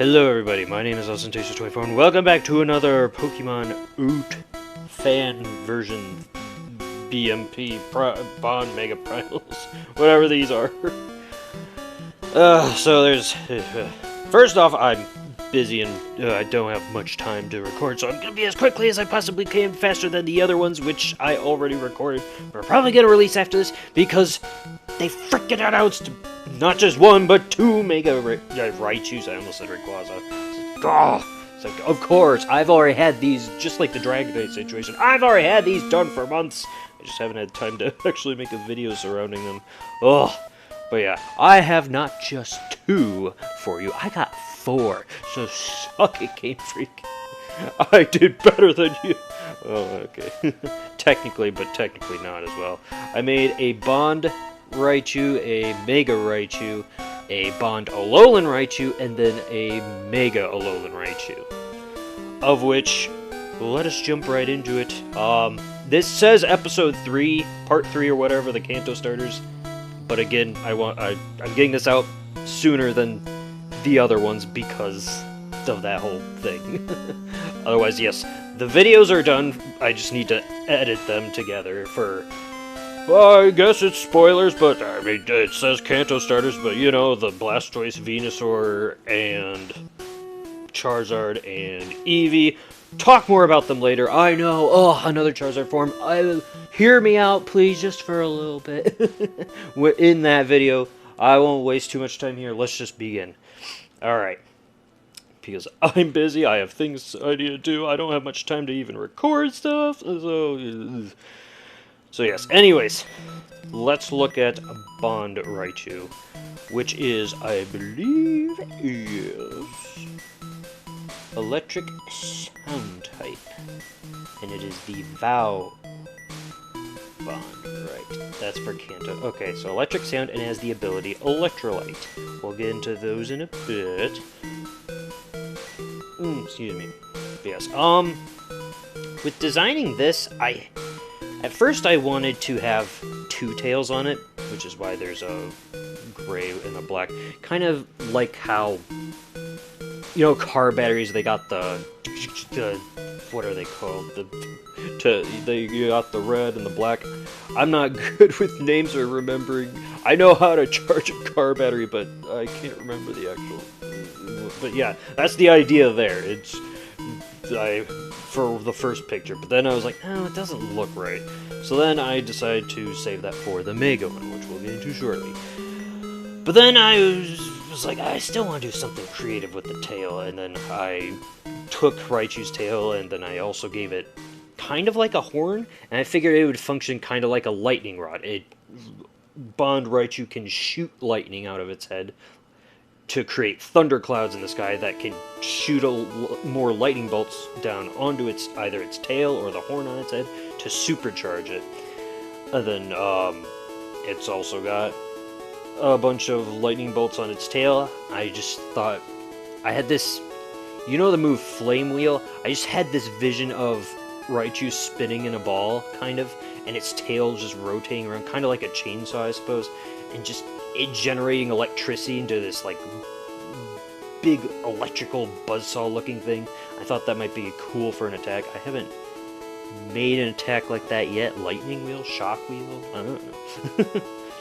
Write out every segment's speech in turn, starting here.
Hello everybody, my name is Ostentatious24 and welcome back to another Pokemon OAT fan version BMP Bond Mega Primals, whatever these are. First off, I'm busy and I don't have much time to record, so I'm gonna be as quickly as I possibly can, faster than the other ones, which I already recorded. We're probably gonna release after this because they freaking announced not just one, but two Mega Raichus. I almost said Rayquaza. It's like, of course, I've already had these, just like the Dragonite situation. I've already had these done for months. I just haven't had time to actually make a video surrounding them. But yeah, I have not just two for you. I got four. So suck it, Gamefreak. I did better than you. Oh, okay. Technically, but technically not as well. I made a Bond Raichu, a Mega Raichu, a Bond Alolan Raichu, and then a Mega Alolan Raichu. Of which, let us jump right into it. This says Episode 3, Part 3 or whatever, the Kanto starters. But again, I'm getting this out sooner than the other ones because of that whole thing. Otherwise, yes, the videos are done. I just need to edit them together for... Well, I guess it's spoilers, but I mean, it says Kanto starters, but you know, the Blastoise, Venusaur, and Charizard, and Eevee. Talk more about them later. I know. Oh, another Charizard form. Hear me out, please, just for a little bit. In that video, I won't waste too much time here. Let's just begin. Alright. Because I'm busy, I have things I need to do, I don't have much time to even record stuff, so yes, anyways, let's look at Bond Raichu, which is, I believe, Electric Sound type, and it is the Vow Bond, right, that's for Kanto. Okay, so Electric Sound, and it has the ability Electrolyte. We'll get into those in a bit. Excuse me. Yes, with designing this, at first I wanted to have two tails on it, which is why there's a gray and a black. Kind of like how, you know, car batteries, they got the what are they called? They got the red and the black. I'm not good with names or remembering. I know how to charge a car battery, but I can't remember the actual... But yeah, that's the idea there. For the first picture, but then I was like, oh, it doesn't look right. So then I decided to save that for the Mega one, which we'll get into shortly. But then I was like, I still want to do something creative with the tail, and then I took Raichu's tail, and then I also gave it kind of like a horn, and I figured it would function kind of like a lightning rod. Bond Raichu can shoot lightning out of its head to create thunderclouds in the sky that can shoot more lightning bolts down onto either its tail or the horn on its head to supercharge it. And then it's also got a bunch of lightning bolts on its tail. I just thought, I had this, you know the move Flame Wheel? I just had this vision of Raichu spinning in a ball, kind of, and its tail just rotating around, kind of like a chainsaw, I suppose, and just it generating electricity into this, like, big electrical buzzsaw looking thing. I thought that might be cool for an attack. I haven't made an attack like that yet. Lightning Wheel? Shock Wheel? I don't know.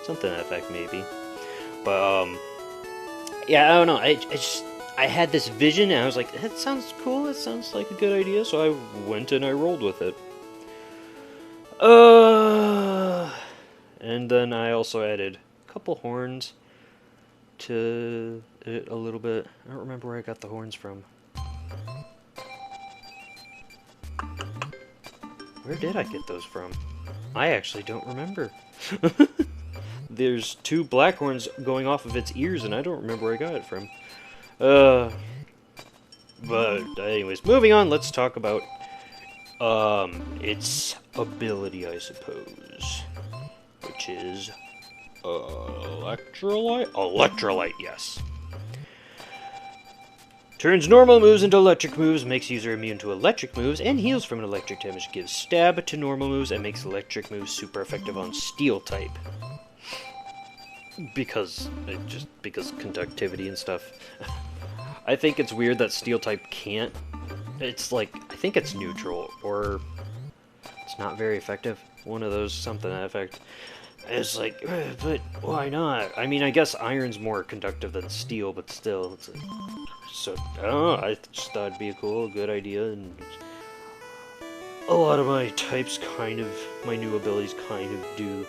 Something to that effect, maybe. But, yeah, I don't know. I had this vision, and I was like, that sounds cool, that sounds like a good idea, so I went and I rolled with it. And then I also added couple horns to it a little bit. I don't remember where I got the horns from. Where did I get those from? I actually don't remember. There's two black horns going off of its ears, and I don't remember where I got it from. But anyways, moving on, let's talk about its ability, I suppose, which is Electrolyte? Electrolyte, yes. Turns normal moves into electric moves, makes user immune to electric moves, and heals from an electric damage. Gives stab to normal moves, and makes electric moves super effective on steel type. Because conductivity and stuff. I think it's weird that Steel type can't. It's like, I think it's neutral, or it's not very effective. One of those, something to that effect. It's like, but why not? I mean, I guess Iron's more conductive than Steel, but still, it's so, I don't know, I just thought it'd be a cool, good idea, and a lot of my types kind of, my new abilities kind of do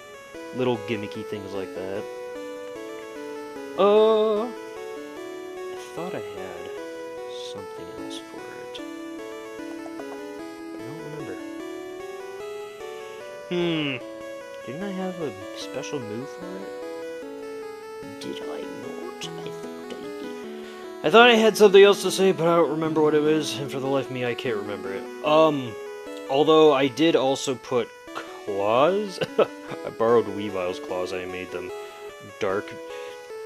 little gimmicky things like that. I thought I had something else for it. I don't remember. Didn't I have a special move for it? Did I not? I thought I did. I thought I had something else to say, but I don't remember what it was, and for the life of me, I can't remember it. Although I did also put claws. I borrowed Weavile's claws, I made them dark.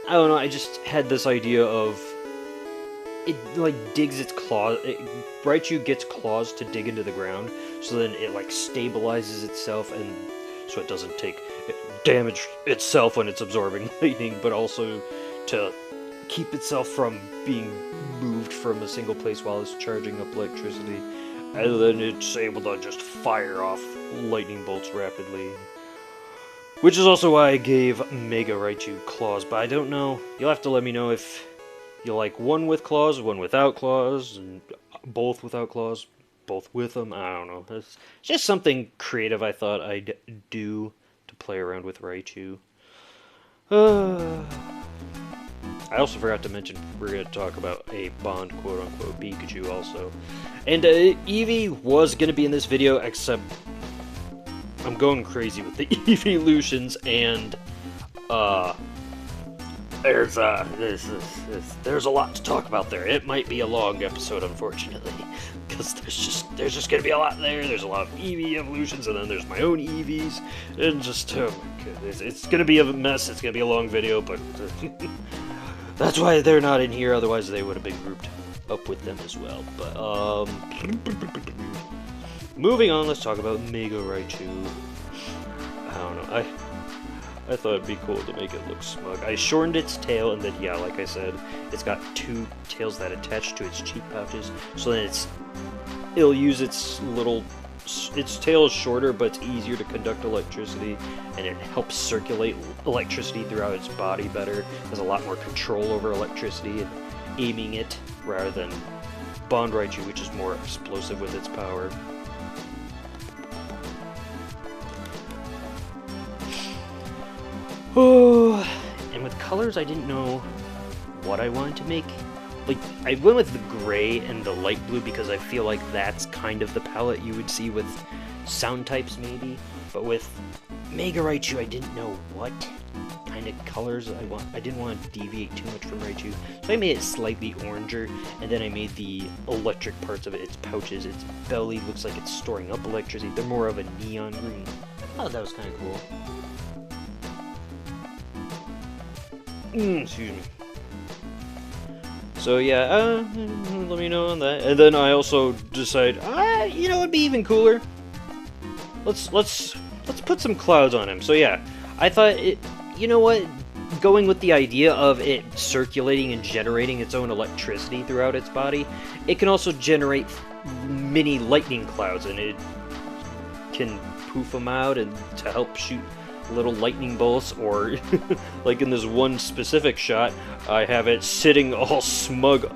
I don't know, I just had this idea of it, like, digs its claws. Raichu gets claws to dig into the ground, so then it, like, stabilizes itself, and so it doesn't take damage itself when it's absorbing lightning, but also to keep itself from being moved from a single place while it's charging up electricity. And then it's able to just fire off lightning bolts rapidly. Which is also why I gave Mega Raichu claws, but I don't know. You'll have to let me know if you like one with claws, one without claws, and both without claws, both with them. I don't know. It's just something creative I thought I'd do to play around with Raichu. I also forgot to mention we're going to talk about a Bond quote-unquote Pikachu also. And Eevee was going to be in this video, except I'm going crazy with the evolutions, and there's a lot to talk about there. It might be a long episode, unfortunately, because there's just gonna be a lot there. There's a lot of Eevee evolutions, and then there's my own Eevees, and just oh my goodness, it's gonna be a mess. It's gonna be a long video, but that's why they're not in here. Otherwise, they would have been grouped up with them as well. But moving on, let's talk about Mega Raichu. I don't know. I thought it'd be cool to make it look smug. I shortened its tail, and then, yeah, like I said, it's got two tails that attach to its cheek pouches, so then it'll use its tail is shorter, but it's easier to conduct electricity, and it helps circulate electricity throughout its body better. It has a lot more control over electricity and aiming it, rather than Bond Raichu, which is more explosive with its power. Oh, and with colors, I didn't know what I wanted to make. Like, I went with the gray and the light blue because I feel like that's kind of the palette you would see with sound types, maybe. But with Mega Raichu, I didn't know what kind of colors I want. I didn't want to deviate too much from Raichu, so I made it slightly oranger, and then I made the electric parts of it, its pouches, its belly looks like it's storing up electricity. They're more of a neon green. Oh, that was kind of cool. Excuse me. So yeah, let me know on that. And then I also decide, you know, it'd be even cooler. Let's put some clouds on him. So yeah, I thought you know what? Going with the idea of it circulating and generating its own electricity throughout its body, it can also generate mini lightning clouds, and it can poof them out and to help shoot little lightning bolts, or like in this one specific shot, I have it sitting all smug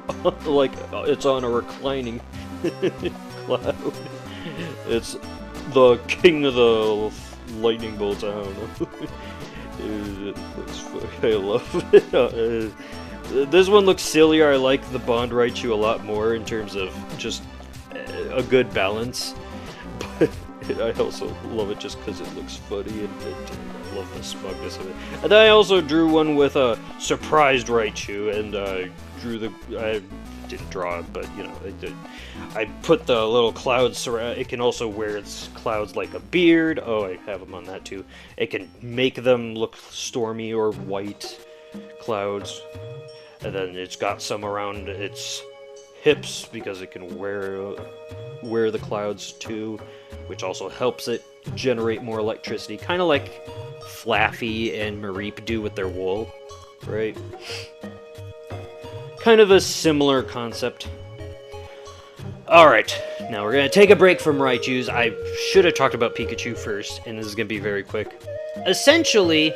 like it's on a reclining cloud. It's the king of the lightning bolts, I don't know. I love it. This one looks sillier. I like the Bond Raichu a lot more in terms of just a good balance, but I also love it just because it looks funny, and I love the smugness of it. And then I also drew one with a surprised Raichu, and I didn't draw it, but you know, I put the little clouds around. It can also wear its clouds like a beard. Oh, I have them on that too. It can make them look stormy or white clouds, and then it's got some around its hips because it can wear the clouds too, which also helps it generate more electricity, kind of like Flaffy and Mareep do with their wool, right? kind of a similar concept. Alright, now we're going to take a break from Raichus. I should have talked about Pikachu first, and this is going to be very quick. Essentially,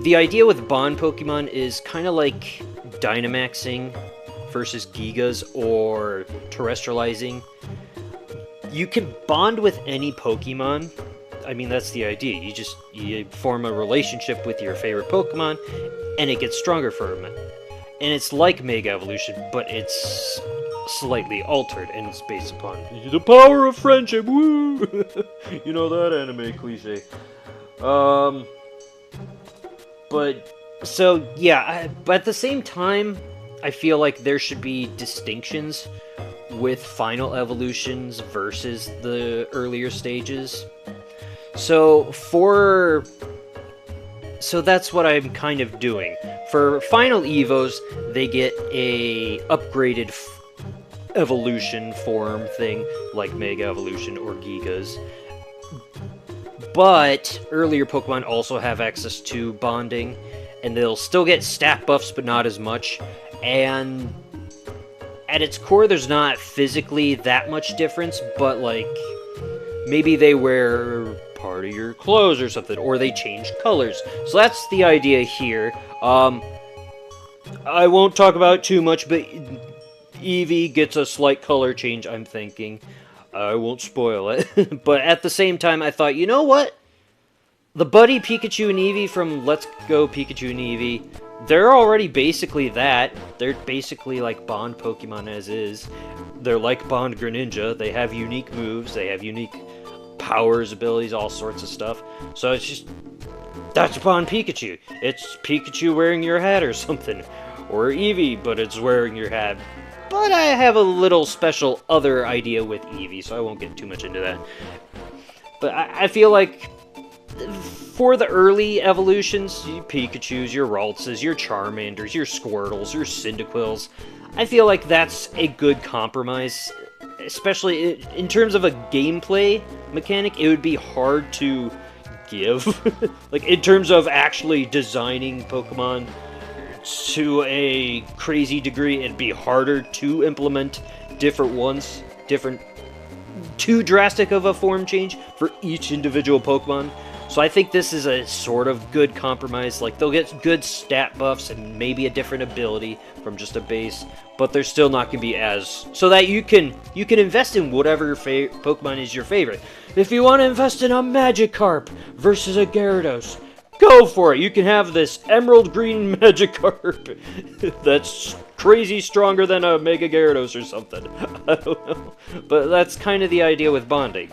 the idea with Bond Pokemon is kind of like Dynamaxing versus Gigas or Terrestrializing. You can bond with any Pokemon. I mean, that's the idea. You form a relationship with your favorite Pokemon, and it gets stronger for a minute. And it's like Mega Evolution, but it's slightly altered, and it's based upon the power of friendship. Woo! You know that anime cliche. But so yeah, but at the same time, I feel like there should be distinctions with final evolutions versus the earlier stages. So that's what I'm kind of doing. For final Evos, they get a upgraded evolution form thing, like Mega Evolution or Gigas. But earlier Pokemon also have access to bonding, and they'll still get stat buffs, but not as much. And at its core, there's not physically that much difference, but like maybe they wear part of your clothes or something, or they change colors. So that's the idea here. I won't talk about it too much, but Eevee gets a slight color change, I'm thinking. I won't spoil it. But at the same time, I thought, you know what? The buddy Pikachu and Eevee from Let's Go Pikachu and Eevee, they're already basically that. They're basically like Bond Pokemon as is. They're like Bond Greninja. They have unique moves. They have unique powers, abilities, all sorts of stuff. So it's just... that's Bond Pikachu. It's Pikachu wearing your hat or something. Or Eevee, but it's wearing your hat. But I have a little special other idea with Eevee, so I won't get too much into that. But I feel like for the early evolutions, your Pikachus, your Raltses, your Charmanders, your Squirtles, your Cyndaquils, I feel like that's a good compromise. Especially in terms of a gameplay mechanic, it would be hard to give. Like, in terms of actually designing Pokemon to a crazy degree, it'd be harder to implement different ones, too drastic of a form change for each individual Pokemon. So I think this is a sort of good compromise. Like, they'll get good stat buffs and maybe a different ability from just a base, but they're still not going to be as... so that you can invest in whatever Pokemon is your favorite. If you want to invest in a Magikarp versus a Gyarados, go for it! You can have this emerald green Magikarp that's crazy stronger than a Mega Gyarados or something. I don't know. But that's kind of the idea with bonding.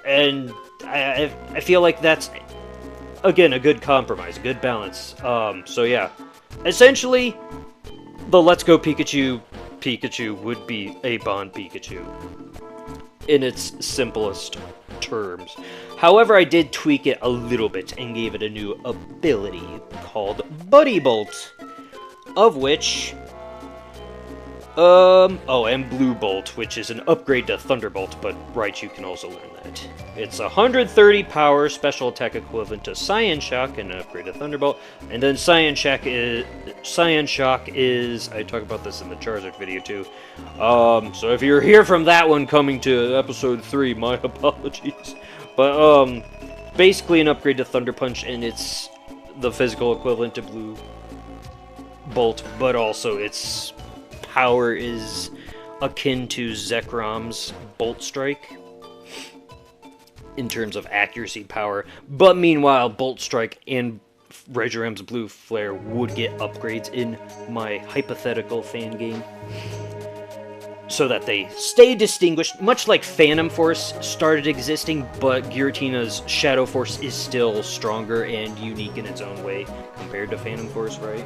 And I feel like that's, again, a good compromise, a good balance. So yeah. Essentially, the Let's Go Pikachu would be a Bond Pikachu in its simplest terms. However, I did tweak it a little bit and gave it a new ability called Buddy Bolt, of which... and Blue Bolt, which is an upgrade to Thunderbolt, but Raichu can also learn that. It's 130 power, special attack equivalent to Saiyan Shock, and an upgrade to Thunderbolt. And then Saiyan Shock is... I talk about this in the Charizard video too. So if you're here from that one coming to episode 3, my apologies. But, basically an upgrade to Thunder Punch, and it's the physical equivalent to Blue Bolt, but also its power is akin to Zekrom's Bolt Strike in terms of accuracy power. But meanwhile, Bolt Strike and Regiram's Blue Flare would get upgrades in my hypothetical fan game, so that they stay distinguished, much like Phantom Force started existing, but Giratina's Shadow Force is still stronger and unique in its own way compared to Phantom Force, right?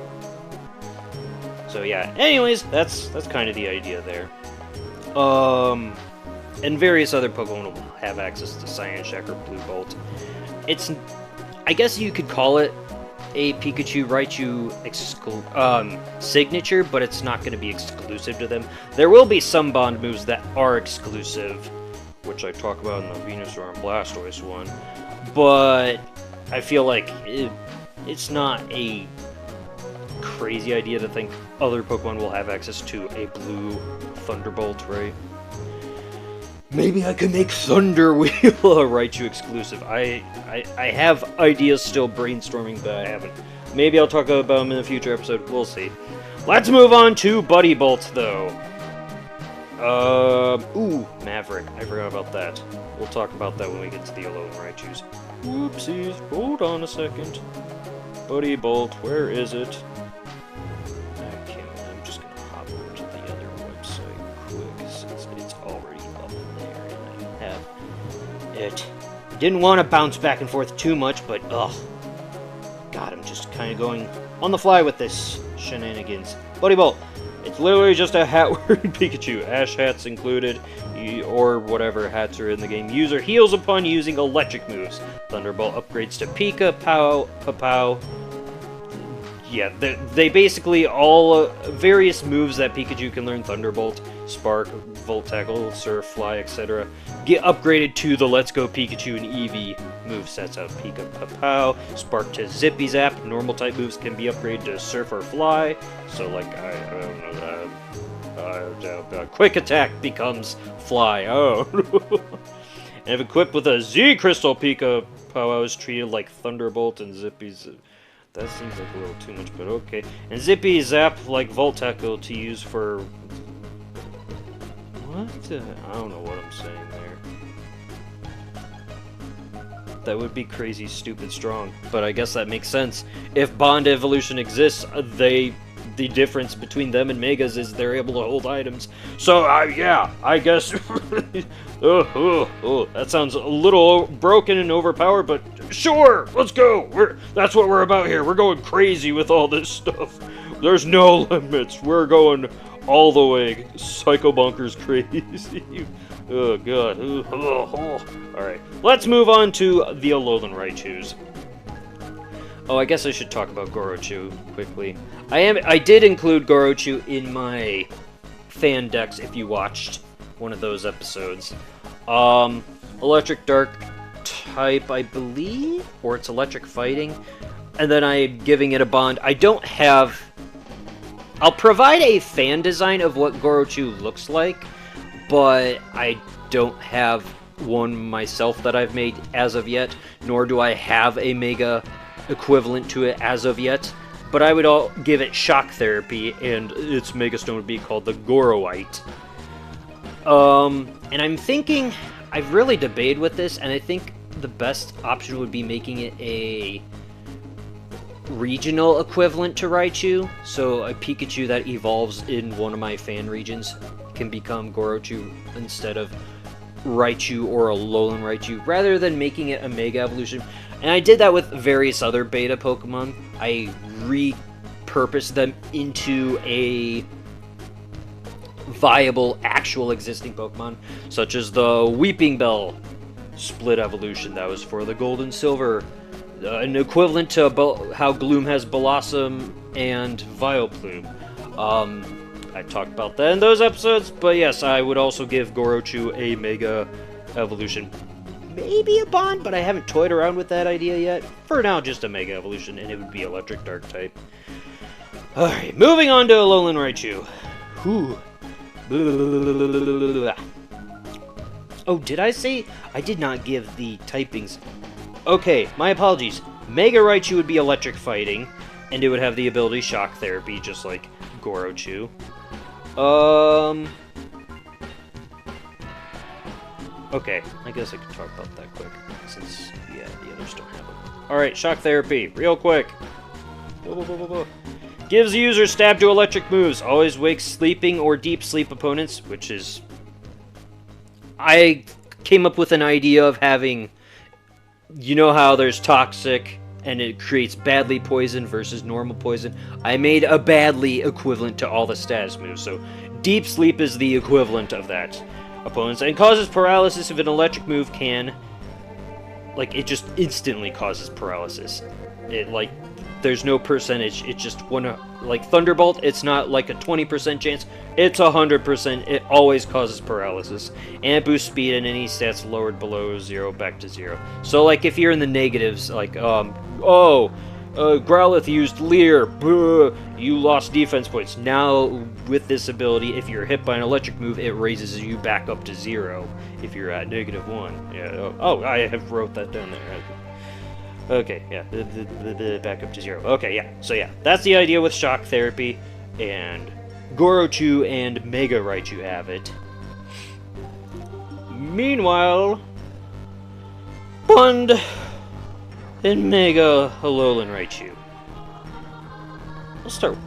So yeah, anyways, that's kind of the idea there. And various other Pokemon will have access to Saiyan Shock or Blue Bolt. It's, I guess you could call it a Pikachu Raichu signature, but it's not going to be exclusive to them. There will be some Bond moves that are exclusive, which I talk about in the Venusaur and Blastoise one, but I feel like it's not a crazy idea to think other Pokemon will have access to a blue Thunderbolt, right? Maybe I could make Thunder Wheel a Raichu exclusive. I have ideas still brainstorming, but I haven't. Maybe I'll talk about them in a future episode. We'll see. Let's move on to Buddy Bolt, though. Ooh, Maverick. I forgot about that. We'll talk about that when we get to the Alolan Raichus. Whoopsies. Hold on a second. Buddy Bolt, where is it? I'm just gonna hop over to the other website quick, since it's already up there, and I have it. Didn't want to bounce back and forth too much, but ugh. God, I'm just kind of going on the fly with this shenanigans. Buddy Bolt. It's literally just a hat-wearing Pikachu. Ash hats included, or whatever hats are in the game. User heals upon using electric moves. Thunderbolt upgrades to Pika, Pow, Papow. Yeah, they basically all various moves that Pikachu can learn. Thunderbolt, Spark, Volt Tackle, Surf, Fly, etc. get upgraded to the Let's Go Pikachu and Eevee movesets of Pika, Papow. Spark to Zippy Zap. Normal type moves can be upgraded to Surf or Fly. So, like, I don't know, Quick Attack becomes Fly. Oh. And if equipped with a Z Crystal, Pika Pow is treated like Thunderbolt and Zippy's. That seems like a little too much, but okay. And Zippy Zap like Volt Tackle to use for... What? I don't know what I'm saying there. That would be crazy, stupid, strong. But I guess that makes sense. If Bond Evolution exists, the difference between them and Megas is they're able to hold items. So, yeah, I guess... that sounds a little broken and overpowered, but sure, let's go! That's what we're about here. We're going crazy with all this stuff. There's no limits. We're going all the way psycho bonkers crazy. Oh, God. Alright, let's move on to the Alolan Raichus. Oh, I guess I should talk about Gorochu quickly. I did include Gorochu in my fan decks if you watched one of those episodes. Electric Dark type, I believe, or it's Electric Fighting, and then I'm giving it a bond. I don't have... I'll provide a fan design of what Gorochu looks like, but I don't have one myself that I've made as of yet, nor do I have a Mega equivalent to it as of yet. But I would give it Shock Therapy, and its Mega Stone would be called the Goroite. And I'm thinking, I've really debated with this, and I think the best option would be making it a regional equivalent to Raichu. So a Pikachu that evolves in one of my fan regions can become Gorochu instead of Raichu or a Alolan Raichu, rather than making it a Mega Evolution. And I did that with various other beta Pokemon. I repurposed them into a viable, actual existing Pokemon, such as the Weeping Bell split evolution that was for the Gold and Silver, an equivalent to how Gloom has Blossom and Vileplume. I talked about that in those episodes, but yes, I would also give Gorochu a Mega Evolution. Maybe a bond, but I haven't toyed around with that idea yet. For now, just a Mega Evolution, and it would be Electric Dark type. Alright, moving on to Alolan Raichu. Whew. Oh, did I say? I did not give the typings. Okay, my apologies. Mega Raichu would be Electric Fighting, and it would have the ability Shock Therapy, just like Gorochu. Okay, I guess I could talk about that quick, since, yeah, the others don't have it. Alright, Shock Therapy, real quick. Gives the user stab to electric moves. Always wakes sleeping or deep sleep opponents, which is... I came up with an idea of having... You know how there's toxic, and it creates badly poison versus normal poison? I made a badly equivalent to all the status moves, so deep sleep is the equivalent of that. Opponents, and causes paralysis if an electric move can... Like, it just instantly causes paralysis. It, like, there's no percentage, it's just one... Like, Thunderbolt, it's not like a 20% chance, it's 100%, it always causes paralysis. And it boosts speed and any stats lowered below 0 back to 0. So, like, if you're in the negatives, like, oh, Growlithe used Leer. Buh, you lost defense points. Now, with this ability, if you're hit by an electric move, it raises you back up to 0 if you're at -1. Yeah. Oh, I have wrote that down there. Okay, yeah, back up to 0. Okay, yeah. So yeah, that's the idea with Shock Therapy, and Gorochu and Mega Raichu have it. Meanwhile, Bond and Mega Alolan Raichu. Let's start.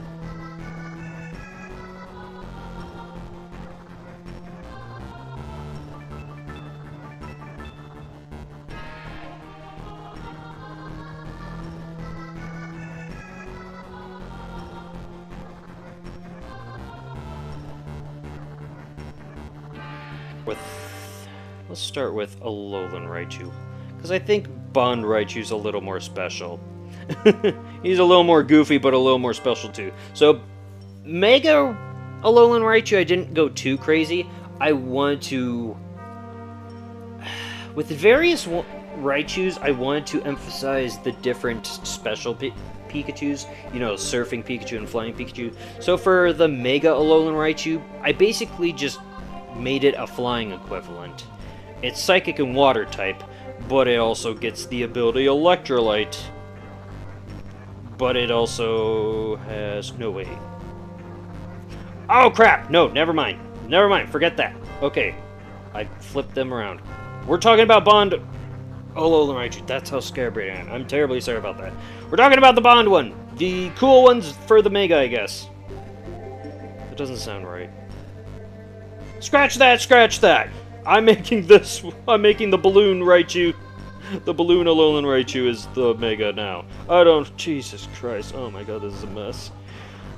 Let's start with Alolan Raichu, because I think Bond Raichu's a little more special. He's a little more goofy, but a little more special too. So, Mega Alolan Raichu, I didn't go too crazy. I wanted to... With various Raichus, I wanted to emphasize the different special Pikachus. You know, Surfing Pikachu and Flying Pikachu. So for the Mega Alolan Raichu, I basically just made it a flying equivalent. It's Psychic and Water type, but it also gets the ability Electrolyte. But it also has... No, wait. Oh, crap! No, never mind. Never mind, forget that. Okay, I flipped them around. We're talking about Bond... Alolan Raichu, that's how scatterbrained I am. I'm terribly sorry about that. We're talking about the Bond one. The cool ones for the Mega, I guess. That doesn't sound right. Scratch that, scratch that! I'm making this... I'm making the Balloon Raichu... The Balloon Alolan Raichu is the Mega now. I don't... Jesus Christ. Oh my god, this is a mess.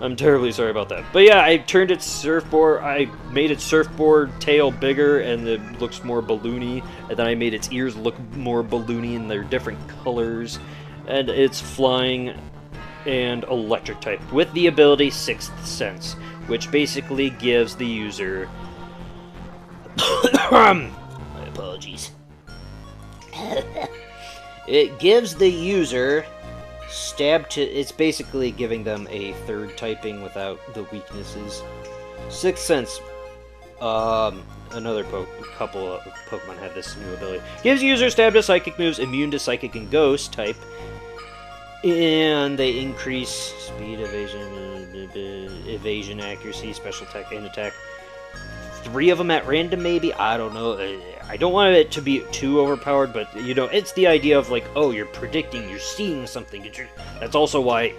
I'm terribly sorry about that. But yeah, I turned its surfboard... I made its surfboard tail bigger, and it looks more balloony. And then I made its ears look more balloony, and they're different colors. And it's flying and electric type, with the ability Sixth Sense, which basically gives the user... My apologies. It gives the user stab to... It's basically giving them a third typing without the weaknesses. Sixth Sense. Another couple of Pokemon have this new ability. Gives user stab to psychic moves, immune to psychic and ghost type. And they increase speed, evasion, accuracy, special attack, and attack. 3 of them at random, maybe? I don't know. I don't want it to be too overpowered, but, you know, it's the idea of, like, oh, you're predicting, you're seeing something. That's also why,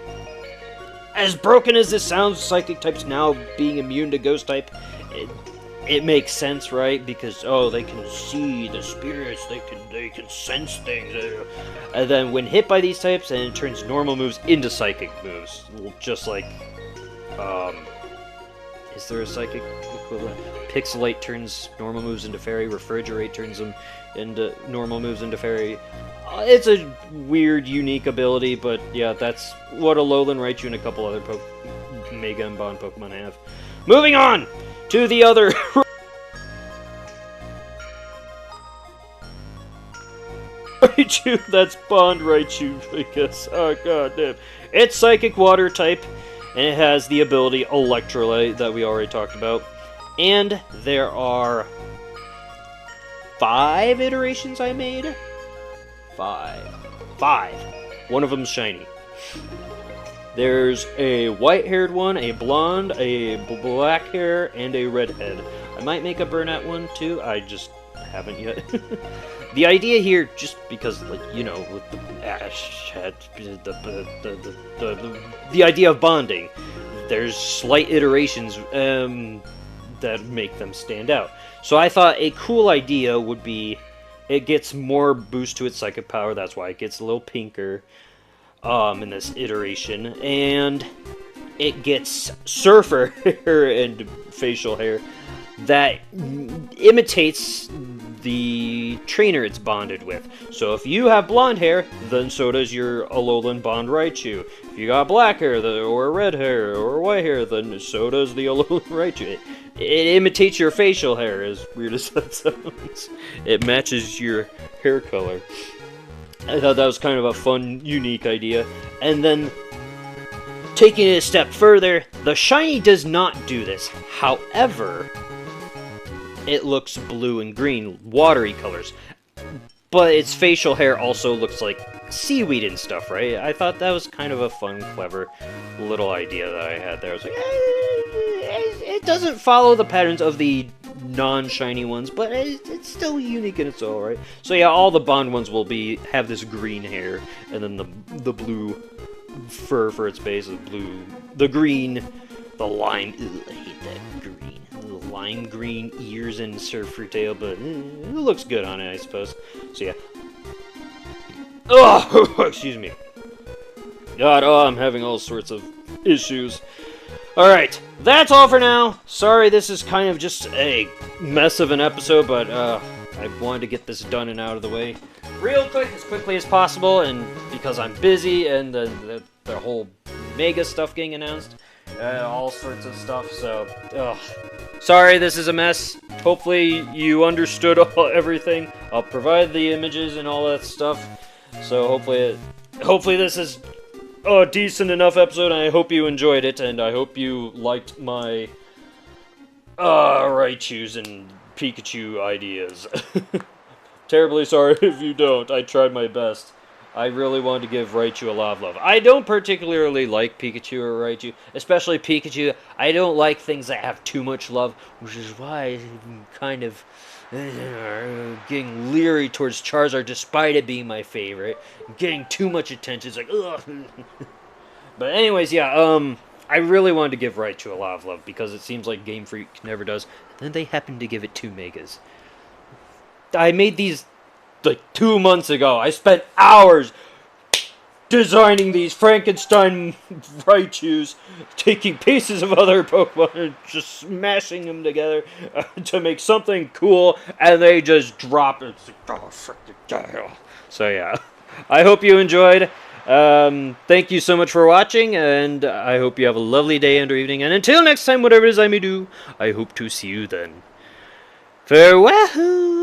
as broken as this sounds, Psychic types now being immune to Ghost type, it makes sense, right? Because, oh, they can see the spirits, they can sense things. And then when hit by these types, and it turns normal moves into Psychic moves. Just like, is there a Psychic equivalent? Pixelate turns normal moves into Fairy. Refrigerate turns them into normal moves into Fairy. It's a weird, unique ability, but yeah, that's what Alolan Raichu and a couple other Mega and Bond Pokemon have. Moving on to the other... Raichu, that's Bond Raichu, I guess. Oh, god damn. It's Psychic Water type, and it has the ability Electrolyte that we already talked about. And there are 5 iterations I made? 5. One of them's shiny. There's a white-haired one, a blonde, a black hair, and a redhead. I might make a brunette one, too. I just haven't yet. The idea here, just because, like, you know, with the the idea of bonding, there's slight iterations, that make them stand out. So I thought a cool idea would be it gets more boost to its psychic power, that's why it gets a little pinker in this iteration, and it gets surfer hair and facial hair that imitates the trainer it's bonded with. So if you have blonde hair, then so does your Alolan Bond Raichu. If you got black hair, or red hair, or white hair, then so does the Alolan Raichu. It imitates your facial hair, as weird as that sounds. It matches your hair color. I thought that was kind of a fun, unique idea. And then, taking it a step further, the shiny does not do this. However, it looks blue and green, watery colors. But its facial hair also looks like seaweed and stuff, right? I thought that was kind of a fun, clever little idea that I had there. I was like, it doesn't follow the patterns of the non-shiny ones, but it's still unique in its own right. So yeah, all the Bond ones will have this green hair, and then the blue fur for its base, the green, the lime. Ew, I hate that green. The lime green ears and surfer tail, but it looks good on it, I suppose. So yeah. Oh, excuse me. God, I'm having all sorts of issues. Alright, that's all for now. Sorry this is kind of just a mess of an episode, but I wanted to get this done and out of the way real quick, as quickly as possible, and because I'm busy, and the whole Mega stuff getting announced, all sorts of stuff, so, sorry this is a mess. Hopefully you understood everything. I'll provide the images and all that stuff, so hopefully this is a decent enough episode, and I hope you enjoyed it, and I hope you liked my Raichus and Pikachu ideas. Terribly sorry if you don't. I tried my best. I really wanted to give Raichu a lot of love. I don't particularly like Pikachu or Raichu, especially Pikachu. I don't like things that have too much love, which is why I'm kind of getting leery towards Charizard, despite it being my favorite. Getting too much attention. It's like, ugh. But anyways, yeah, I really wanted to give Raichu a lot of love, because it seems like Game Freak never does. Then they happen to give it 2 Megas. I made these, like, 2 months ago. I spent hours designing these Frankenstein Raichus, taking pieces of other Pokemon and just smashing them together to make something cool, and they just drop it. It's like, oh, frick. So yeah, I hope you enjoyed. Thank you so much for watching, and I hope you have a lovely day and or evening, and until next time, whatever it is I may do, I hope to see you then. Farewell!